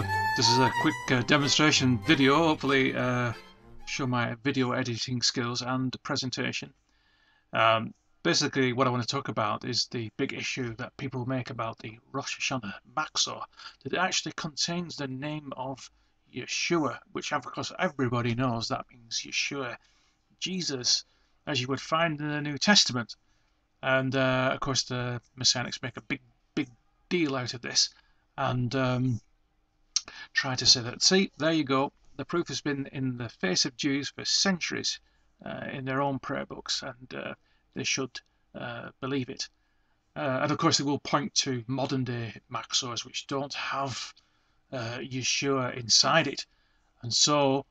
this is a quick demonstration video. Hopefully, show my video editing skills and presentation. Basically, what I want to talk about is the big issue that people make about the Rosh Hoshana Maxor, that it actually contains the name of Yeshua, which of course everybody knows that means Yeshua, Jesus, as you would find in the New Testament. And of course, the messianics make a big deal out of this, and try to say that, see, there you go, the proof has been in the face of Jews for centuries in their own prayer books, and they should believe it. And of course, they will point to modern day Maxors which don't have Yeshua inside it. And so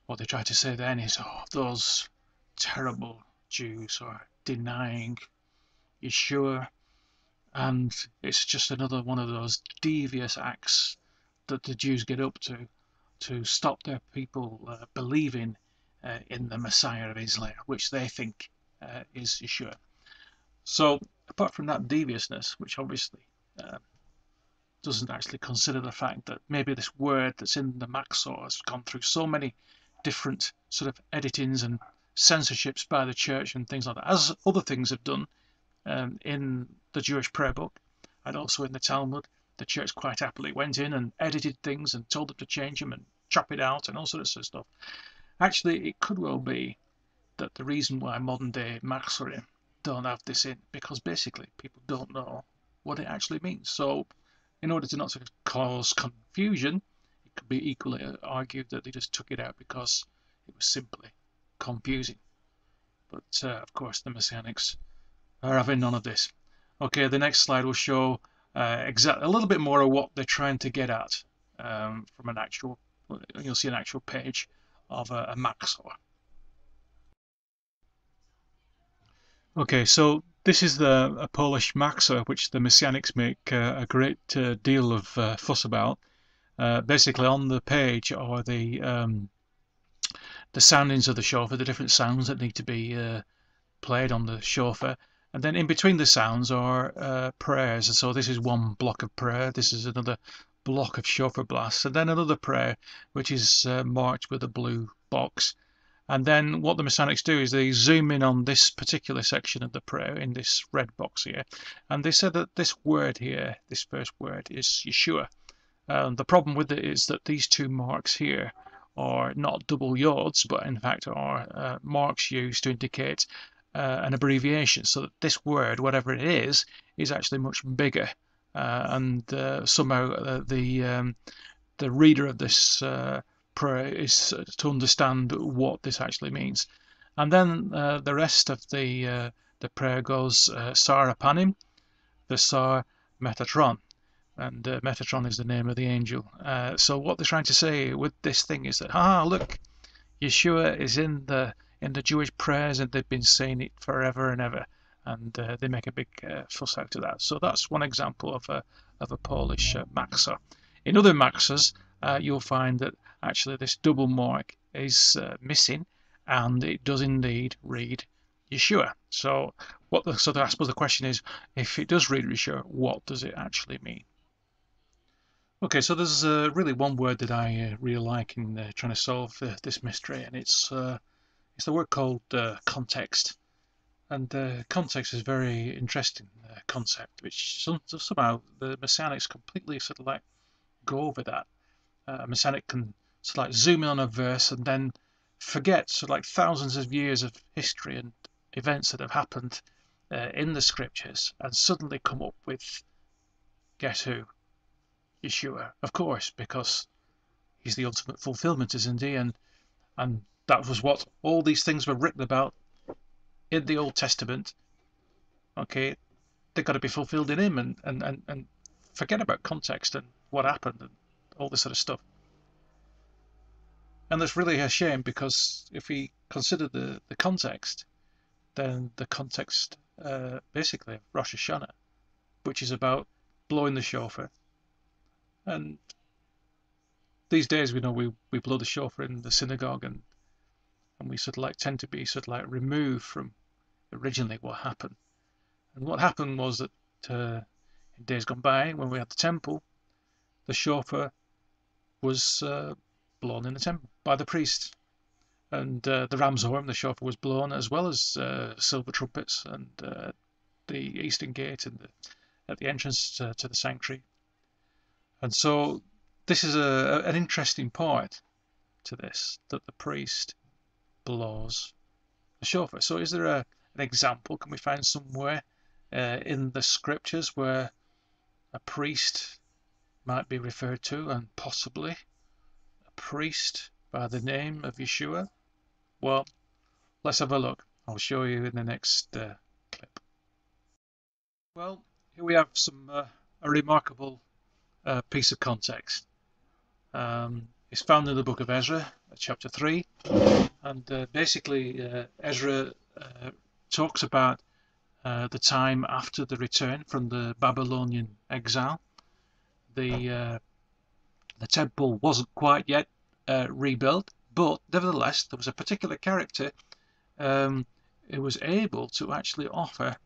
what they try to say then is, oh, those terrible Jews are denying Yeshua, and it's just another one of those devious acts that the Jews get up to stop their people believing in the Messiah of Israel, which they think is Yeshua. So apart from that deviousness, which obviously doesn't actually consider the fact that maybe this word that's in the Maxor has gone through so many different sort of editings and censorships by the church and things like that, as other things have done in the Jewish prayer book and also in the Talmud. The church quite happily went in and edited things and told them to change them and chop it out and all sorts of stuff. Actually, it could well be that the reason why modern day Maxorim don't have this in, because basically people don't know what it actually means. So in order to not sort of cause confusion, it could be equally argued that they just took it out because it was simply confusing. But of course the messianics are having none of this. Okay, the next slide will show a little bit more of what they're trying to get at from an actual, you'll see an actual page of a Maxor. Okay, so this is a Polish Maxor, which the messianics make a great deal of fuss about. Basically on the page are the soundings of the shofar, the different sounds that need to be played on the shofar. And then in between the sounds are prayers. And so this is one block of prayer. This is another block of shofar blasts. And then another prayer, which is marked with a blue box. And then what the messianics do is they zoom in on this particular section of the prayer in this red box here. And they said that this word here, this first word, is Yeshua. The problem with it is that these two marks here are not double yods, but in fact are marks used to indicate an abbreviation, so that this word, whatever it is actually much bigger, and somehow the reader of this prayer is to understand what this actually means. And then the rest of the prayer goes Sar Hapanim, the Sar Metatron, and Metatron is the name of the angel. So what they're trying to say with this thing is that, look, Yeshua is in the Jewish prayers, and they've been saying it forever and ever, and they make a big fuss out of that. So that's one example of a Polish Maxor. In other Maxors, you'll find that actually this double mark is missing, and it does indeed read Yeshua. So I suppose the question is, if it does read Yeshua, what does it actually mean? Okay, so there's really one word that I really like in trying to solve this mystery, and it's the word called context. And context is a very interesting concept, which somehow the messianics completely sort of like go over that. A messianic can sort of like zoom in on a verse and then forget sort of like thousands of years of history and events that have happened in the scriptures, and suddenly come up with, guess who? Yeshua, of course, because he's the ultimate fulfillment, isn't he? And that was what all these things were written about in the Old Testament. Okay, they've got to be fulfilled in him, and forget about context and what happened and all this sort of stuff. And that's really a shame, because if we consider the context, then the context basically of Rosh Hoshana, which is about blowing the shofar. And these days we know we blow the shofar in the synagogue, and we sort of like tend to be sort of like removed from originally what happened. And what happened was that in days gone by, when we had the temple, the shofar was blown in the temple by the priest. And the ram's horn, the shofar, was blown, as well as silver trumpets and the eastern gate and at the entrance to the sanctuary. And so this is an interesting part to this, that the priest blows the shofar. So is there an example? Can we find somewhere in the scriptures where a priest might be referred to, and possibly a priest by the name of Yeshua? Well, let's have a look. I'll show you in the next clip. Well, here we have a remarkable piece of context. It's found in the book of Ezra, chapter 3, and basically Ezra talks about the time after the return from the Babylonian exile. The temple wasn't quite yet rebuilt, but nevertheless there was a particular character who was able to actually offer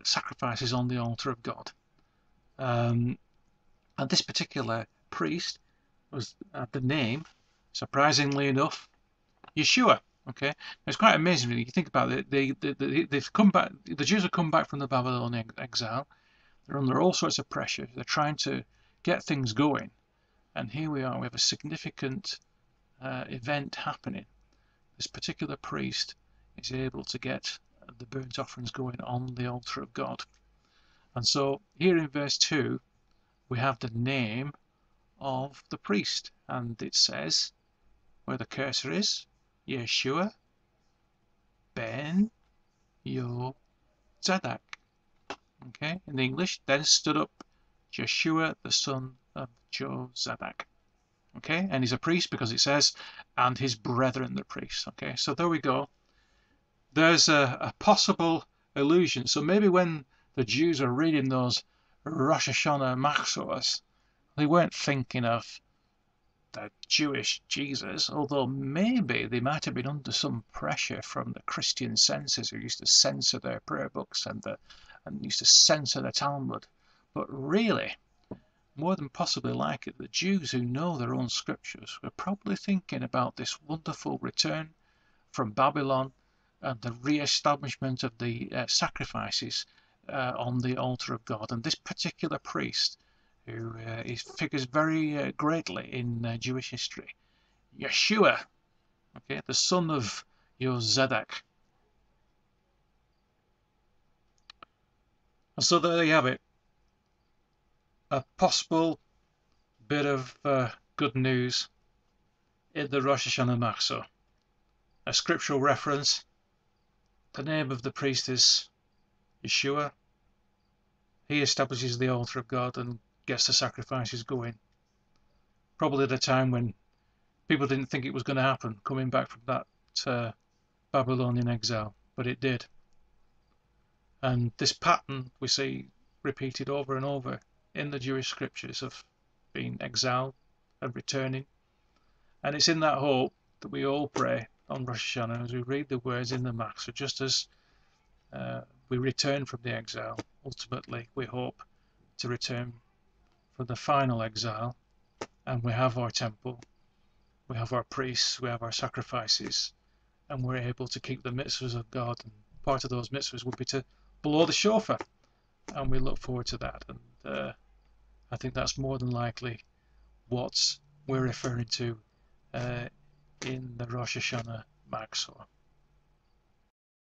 sacrifices on the altar of God. And this particular priest was the name, surprisingly enough, Yeshua. Okay, it's quite amazing when you think about it. They've come back. The Jews have come back from the Babylonian exile. They're under all sorts of pressure. They're trying to get things going, and here we are. We have a significant event happening. This particular priest is able to get the burnt offerings going on the altar of God. And so here in verse 2 we have the name of the priest, and it says, where the cursor is, Yeshua ben Yozadak. Okay, in the English, then stood up Joshua the son of Jozadak. Okay, and he's a priest because it says, and his brethren the priests. Okay, so there we go. There's a possible allusion. So maybe when the Jews are reading those Rosh Hoshana machzors, they weren't thinking of the Jewish Jesus, although maybe they might have been under some pressure from the Christian censors who used to censor their prayer books and used to censor the Talmud. But really, more than possibly likely, the Jews who know their own scriptures were probably thinking about this wonderful return from Babylon and the re-establishment of the sacrifices on the altar of God. And this particular priest, who figures very greatly in Jewish history, Yeshua, okay, the son of Yozadak. And so there you have it, a possible bit of good news in the Rosh Hashanah Machzor. A scriptural reference. The name of the priest is Yeshua. He establishes the altar of God and gets the sacrifices going. Probably at a time when people didn't think it was going to happen, coming back from that Babylonian exile, but it did. And this pattern we see repeated over and over in the Jewish scriptures of being exiled and returning. And it's in that hope that we all pray on Rosh Hashanah as we read the words in the Machzor, just as we return from the exile. Ultimately, we hope to return from the final exile, and we have our temple, we have our priests, we have our sacrifices, and we're able to keep the mitzvahs of God. And part of those mitzvahs would be to blow the shofar, and we look forward to that. And I think that's more than likely what we're referring to in the Rosh Hashanah Machzor.